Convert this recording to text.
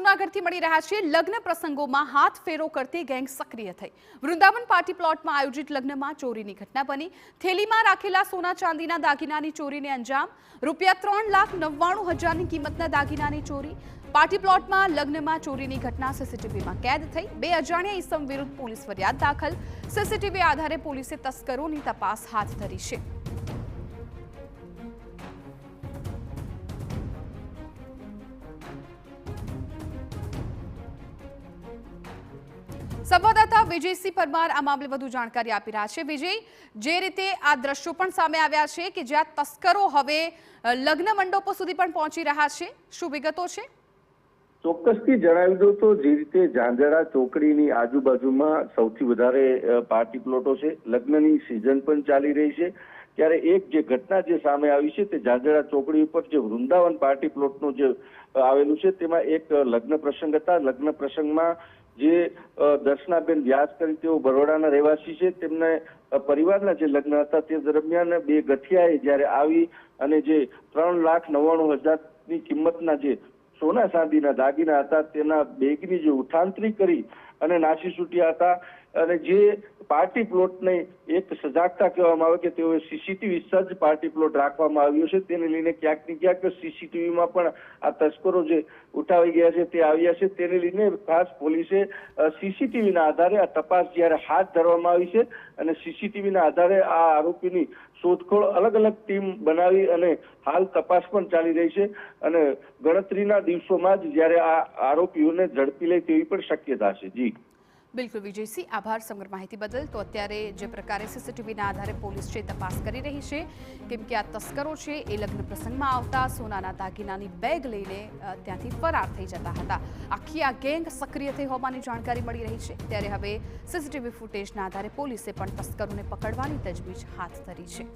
જૂનાગઢથી મળી રહ્યા છે। લગ્ન પ્રસંગોમાં હાથ ફેરો કરતી ગેંગ સક્રિય થઈ। વૃંદાવન પાર્ટી પ્લોટમાં આયોજિત લગ્નમાં ચોરીની ઘટના બની। થેલીમાં રાખેલા સોના ચાંદીના દાગીનાની ચોરીને અંજામ। રૂપિયા 3,99,000ની કિંમતના દાગીનાની ચોરી। પાર્ટી પ્લોટમાં લગ્નમાં ચોરીની ઘટના સીસીટીવીમાં કેદ થઈ। બે અજાણ્યા ઈસમ વિરુદ્ધ પોલીસ ફરિયાદ દાખલ। સીસીટીવી આધારે પોલીસે તસ્કરોની તપાસ હાથ ધરી છે। સંવાદદાતા વિજયસિંહ પરમાર આ મામલે વધુ જાણકારી આપી રહ્યા છે। વિજય, જે રીતે આ દ્રશ્યો પણ સામે આવ્યા છે કે જ્યાં તસ્કરો હવે લગ્ન મંડપો સુધી પણ પહોંચી રહ્યા છે, શું વિગતો છે? ચોક્કસથી જણાવી દઉં તો જે રીતે ઝાંઝરા ચોકડીની આજુબાજુમાં સૌથી વધારે પાર્ટી પ્લોટો છે, લગ્નની સિઝન પણ ચાલી રહી છે, ત્યારે એક જે ઘટના જે સામે આવી છે તે ઝાંઝરા ચોકડી ઉપર જે વૃંદાવન પાર્ટી પ્લોટનું જે આવેલું છે તેમાં એક લગ્ન પ્રસંગ હતા। લગ્ન પ્રસંગમાં જે દર્શનાબેન વ્યાસ કરી તેઓ બરોડાના રહેવાસી છે, તેમને પરિવારના જે લગ્ન હતા તે દરમિયાન બે ગઠિયાએ જ્યારે આવી અને જે 3,99,000ની કિંમતના જે સોના ચાંદીના દાગીના હતા તેના બેગની જે ઉઠાંતરી કરી અને નાસી છૂટ્યા હતા। અને જે પાર્ટી પ્લોટને એક સજાગતા કહેવામાં આવે કે તેઓ સીસીટીવી સજ્જ પાર્ટી પ્લોટ રાખવામાં આવ્યો છે, તેને લઈને ક્યાંક ને ક્યાંક સીસીટીવીમાં પણ આ તસ્કરો જે ઉઠાવી ગયા છે તે આવ્યા છે, તેને લઈને ખાસ પોલીસે સીસીટીવીના આધારે આ તપાસ જ્યારે હાથ ધરવામાં આવી છે અને સીસીટીવીના આધારે આ આરોપીની શોધખોળ અલગ અલગ ટીમ બનાવી અને હાલ તપાસ પણ ચાલી રહી છે અને ગણતરીના દિવસોમાં જ જ્યારે આ આરોપીઓને ઝડપી લે તેવી પણ શક્યતા છે। જી બિલકુલ વિજયસિંહ, આભાર સમગ્ર માહિતી બદલ। તો અત્યારે જે પ્રકારે સીસીટીવીના આધારે પોલીસ છે તપાસ કરી રહી છે, કેમ કે આ તસ્કરો છે એ લગ્ન પ્રસંગમાં આવતા સોનાના દાગીનાની બેગ લઈને ત્યાંથી ફરાર થઈ જતા હતા। આખી આ ગેંગ સક્રિય થઈ હોવાની જાણકારી મળી રહી છે, ત્યારે હવે સીસીટીવી ફૂટેજના આધારે પોલીસે પણ તસ્કરોને પકડવાની તજવીજ હાથ ધરી છે।